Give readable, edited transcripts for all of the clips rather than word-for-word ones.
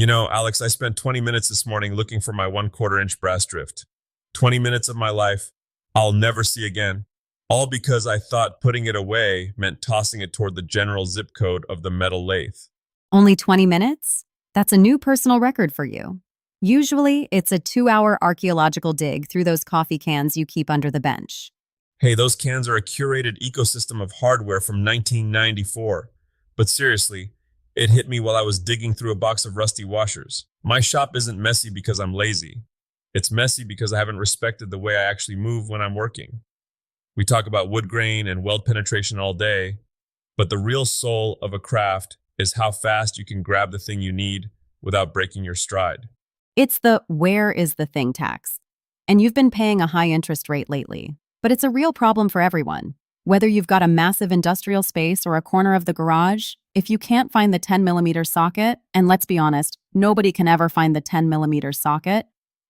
Alex, I spent 20 minutes this morning looking for my 1/4 inch brass drift. 20 minutes of my life I'll never see again, all because I thought putting it away meant tossing it toward the general zip code of the metal lathe. Only 20 minutes? That's a new personal record for you. Usually, it's a 2-hour archaeological dig through those coffee cans you keep under the bench. Hey, those cans are a curated ecosystem of hardware from 1994. But seriously, it hit me while I was digging through a box of rusty washers. My shop isn't messy because I'm lazy. It's messy because I haven't respected the way I actually move when I'm working. We talk about wood grain and weld penetration all day, but the real soul of a craft is how fast you can grab the thing you need without breaking your stride. It's the where is the thing tax. And you've been paying a high interest rate lately. But it's a real problem for everyone. Whether you've got a massive industrial space or a corner of the garage, if you can't find the 10 millimeter socket, and let's be honest, nobody can ever find the 10 millimeter socket,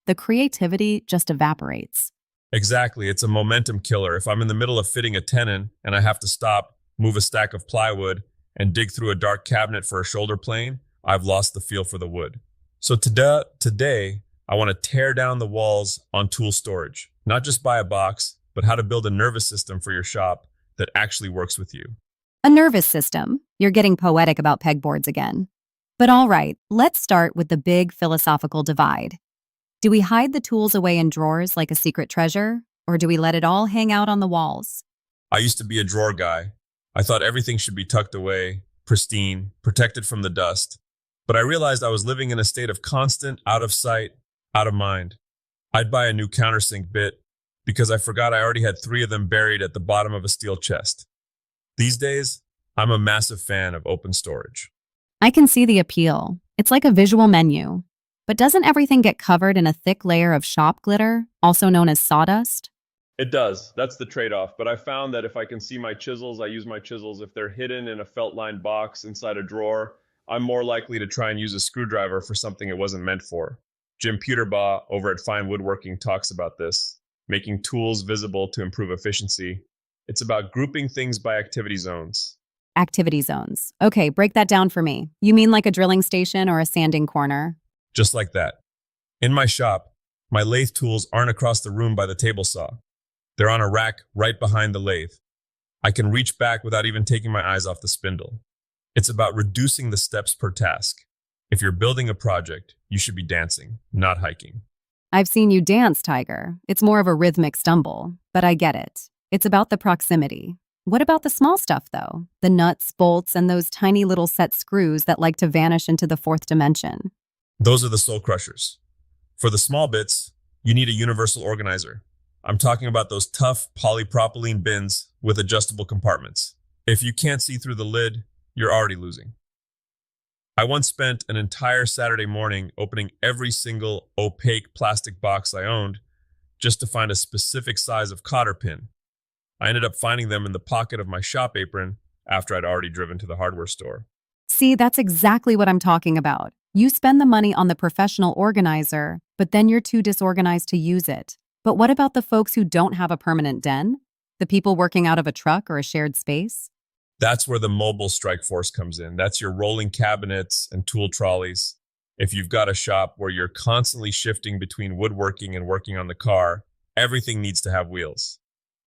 the creativity just evaporates. Exactly, it's a momentum killer. If I'm in the middle of fitting a tenon and I have to stop, move a stack of plywood, and dig through a dark cabinet for a shoulder plane, I've lost the feel for the wood. So today, I want to tear down the walls on tool storage. Not just buy a box, but how to build a nervous system for your shop that actually works with you. A nervous system. You're getting poetic about pegboards again. But all right, let's start with the big philosophical divide. Do we hide the tools away in drawers like a secret treasure, or do we let it all hang out on the walls? I used to be a drawer guy. I thought everything should be tucked away, pristine, protected from the dust. But I realized I was living in a state of constant out of sight, out of mind. I'd buy a new countersink bit because I forgot I already had 3 of them buried at the bottom of a steel chest. These days, I'm a massive fan of open storage. I can see the appeal. It's like a visual menu. But doesn't everything get covered in a thick layer of shop glitter, also known as sawdust? It does. That's the trade-off. But I found that if I can see my chisels, I use my chisels. If they're hidden in a felt-lined box inside a drawer, I'm more likely to try and use a screwdriver for something it wasn't meant for. Jim Peterbaugh over at Fine Woodworking talks about this, making tools visible to improve efficiency. It's about grouping things by activity zones. Activity zones. Okay, break that down for me. You mean like a drilling station or a sanding corner? Just like that. In my shop, my lathe tools aren't across the room by the table saw. They're on a rack right behind the lathe. I can reach back without even taking my eyes off the spindle. It's about reducing the steps per task. If you're building a project, you should be dancing, not hiking. I've seen you dance, Tiger. It's more of a rhythmic stumble, but I get it. It's about the proximity. What about the small stuff, though? The nuts, bolts, and those tiny little set screws that like to vanish into the 4th dimension. Those are the soul crushers. For the small bits, you need a universal organizer. I'm talking about those tough polypropylene bins with adjustable compartments. If you can't see through the lid, you're already losing. I once spent an entire Saturday morning opening every single opaque plastic box I owned just to find a specific size of cotter pin. I ended up finding them in the pocket of my shop apron after I'd already driven to the hardware store. See, that's exactly what I'm talking about. You spend the money on the professional organizer, but then you're too disorganized to use it. But what about the folks who don't have a permanent den? The people working out of a truck or a shared space? That's where the mobile strike force comes in. That's your rolling cabinets and tool trolleys. If you've got a shop where you're constantly shifting between woodworking and working on the car, everything needs to have wheels.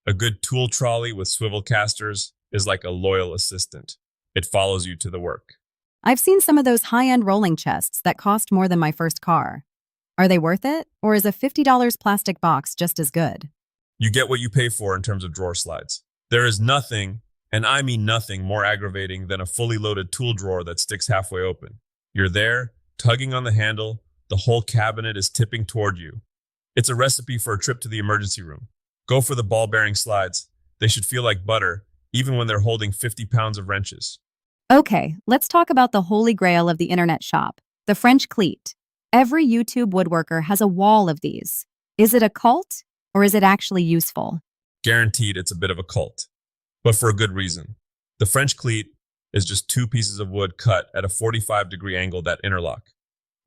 A good tool trolley with swivel casters is like a loyal assistant. It follows you to the work. I've seen some of those high-end rolling chests that cost more than my first car. Are they worth it? Or is a $50 plastic box just as good? You get what you pay for in terms of drawer slides. There is nothing, and I mean nothing, more aggravating than a fully loaded tool drawer that sticks halfway open. You're there, tugging on the handle, the whole cabinet is tipping toward you. It's a recipe for a trip to the emergency room. Go for the ball-bearing slides. They should feel like butter, even when they're holding 50 pounds of wrenches. Okay, let's talk about the holy grail of the internet shop, the French cleat. Every YouTube woodworker has a wall of these. Is it a cult, or is it actually useful? Guaranteed it's a bit of a cult, but for a good reason. The French cleat is just 2 pieces of wood cut at a 45-degree angle that interlock.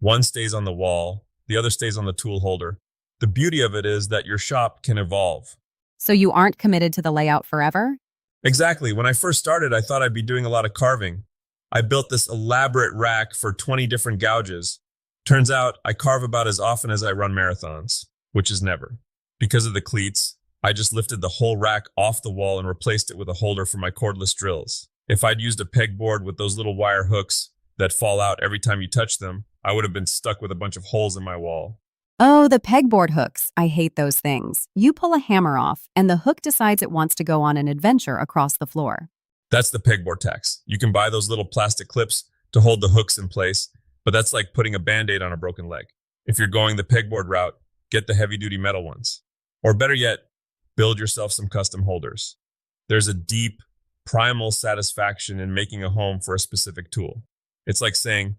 One stays on the wall, the other stays on the tool holder. The beauty of it is that your shop can evolve. So you aren't committed to the layout forever? Exactly. When I first started, I thought I'd be doing a lot of carving. I built this elaborate rack for 20 different gouges, Turns out I carve about as often as I run marathons, which is never. Because of the cleats, I just lifted the whole rack off the wall and replaced it with a holder for my cordless drills. If I'd used a pegboard with those little wire hooks that fall out every time you touch them, I would have been stuck with a bunch of holes in my wall. Oh, the pegboard hooks. I hate those things. You pull a hammer off, and the hook decides it wants to go on an adventure across the floor. That's the pegboard tax. You can buy those little plastic clips to hold the hooks in place, but that's like putting a Band-Aid on a broken leg. If you're going the pegboard route, get the heavy-duty metal ones. Or better yet, build yourself some custom holders. There's a deep, primal satisfaction in making a home for a specific tool. It's like saying,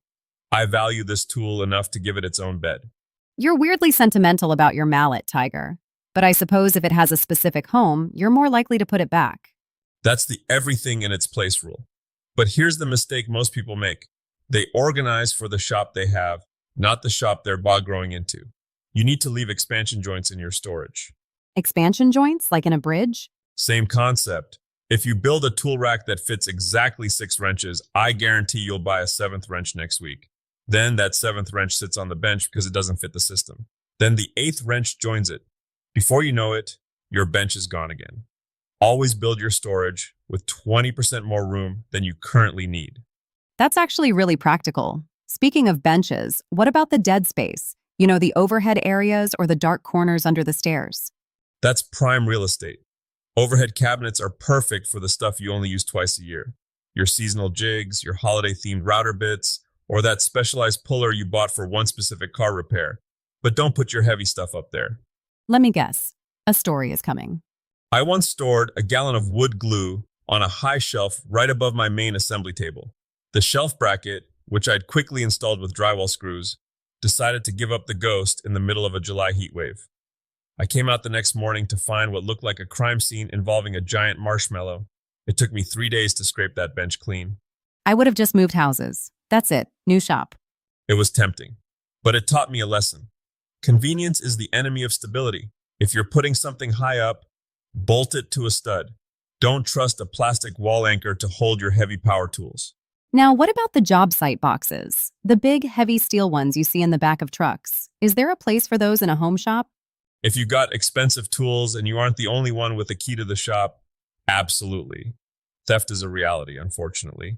I value this tool enough to give it its own bed. You're weirdly sentimental about your mallet, Tiger. But I suppose if it has a specific home, you're more likely to put it back. That's the everything in its place rule. But here's the mistake most people make. They organize for the shop they have, not the shop they're bog growing into. You need to leave expansion joints in your storage. Expansion joints, like in a bridge? Same concept. If you build a tool rack that fits exactly 6 wrenches, I guarantee you'll buy a 7th wrench next week. Then that 7th wrench sits on the bench because it doesn't fit the system. Then the 8th wrench joins it. Before you know it, your bench is gone again. Always build your storage with 20% more room than you currently need. That's actually really practical. Speaking of benches, what about the dead space? You know, the overhead areas or the dark corners under the stairs? That's prime real estate. Overhead cabinets are perfect for the stuff you only use twice a year. Your seasonal jigs, your holiday-themed router bits, or that specialized puller you bought for one specific car repair. But don't put your heavy stuff up there. Let me guess. A story is coming. I once stored a gallon of wood glue on a high shelf right above my main assembly table. The shelf bracket, which I'd quickly installed with drywall screws, decided to give up the ghost in the middle of a July heat wave. I came out the next morning to find what looked like a crime scene involving a giant marshmallow. It took me 3 days to scrape that bench clean. I would have just moved houses. That's it. New shop. It was tempting, but it taught me a lesson. Convenience is the enemy of stability. If you're putting something high up, bolt it to a stud. Don't trust a plastic wall anchor to hold your heavy power tools. Now, what about the job site boxes? The big, heavy steel ones you see in the back of trucks. Is there a place for those in a home shop? If you got expensive tools and you aren't the only one with a key to the shop, absolutely. Theft is a reality, unfortunately.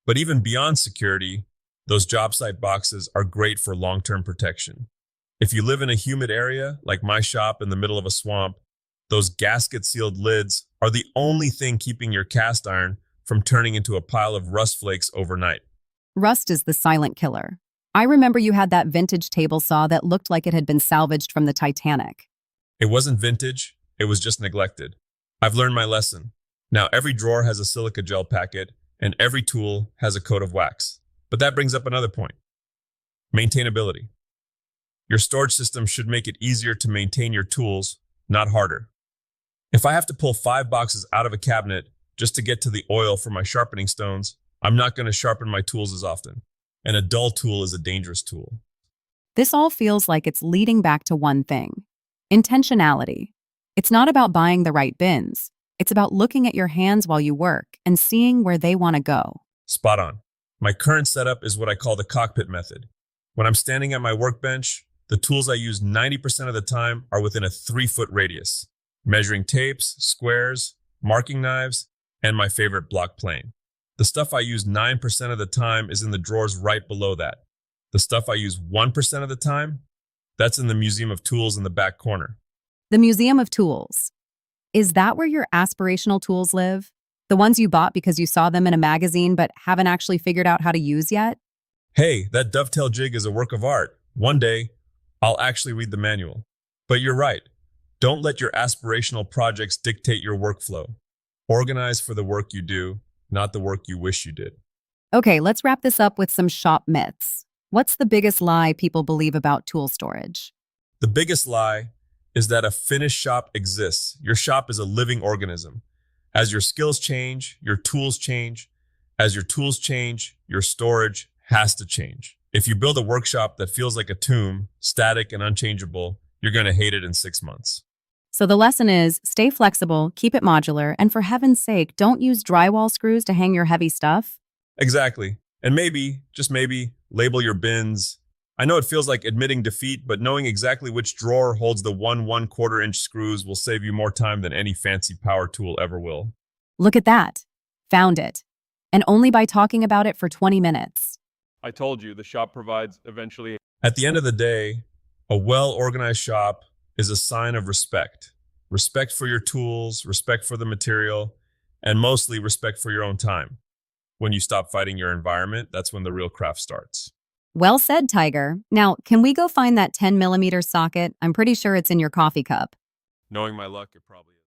But even beyond security, those job site boxes are great for long-term protection. If you live in a humid area, like my shop in the middle of a swamp, those gasket-sealed lids are the only thing keeping your cast iron from turning into a pile of rust flakes overnight. Rust is the silent killer. I remember you had that vintage table saw that looked like it had been salvaged from the Titanic. It wasn't vintage, it was just neglected. I've learned my lesson. Now every drawer has a silica gel packet, and every tool has a coat of wax. But that brings up another point. Maintainability. Your storage system should make it easier to maintain your tools, not harder. If I have to pull 5 boxes out of a cabinet just to get to the oil for my sharpening stones, I'm not going to sharpen my tools as often. And a dull tool is a dangerous tool. This all feels like it's leading back to one thing: intentionality. It's not about buying the right bins. It's about looking at your hands while you work and seeing where they want to go. Spot on. My current setup is what I call the cockpit method. When I'm standing at my workbench, the tools I use 90% of the time are within a 3-foot radius. Measuring tapes, squares, marking knives, and my favorite block plane. The stuff I use 9% of the time is in the drawers right below that. The stuff I use 1% of the time, that's in the Museum of Tools in the back corner. The Museum of Tools. Is that where your aspirational tools live? The ones you bought because you saw them in a magazine but haven't actually figured out how to use yet? Hey, that dovetail jig is a work of art. One day, I'll actually read the manual. But you're right. Don't let your aspirational projects dictate your workflow. Organize for the work you do, not the work you wish you did. Okay, let's wrap this up with some shop myths. What's the biggest lie people believe about tool storage? The biggest lie is that a finished shop exists. Your shop is a living organism. As your skills change, your tools change. As your tools change, your storage has to change. If you build a workshop that feels like a tomb, static and unchangeable, you're going to hate it in 6 months. So the lesson is, stay flexible, keep it modular, and for heaven's sake, don't use drywall screws to hang your heavy stuff. Exactly. And maybe, just maybe, label your bins, I know it feels like admitting defeat, but knowing exactly which drawer holds the 1/4 inch screws will save you more time than any fancy power tool ever will. Look at that. Found it. And only by talking about it for 20 minutes. I told you, the shop provides eventually. At the end of the day, a well-organized shop is a sign of respect. Respect for your tools, respect for the material, and mostly respect for your own time. When you stop fighting your environment, that's when the real craft starts. Well said, Tiger. Now, can we go find that 10 millimeter socket? I'm pretty sure it's in your coffee cup. Knowing my luck, it probably is.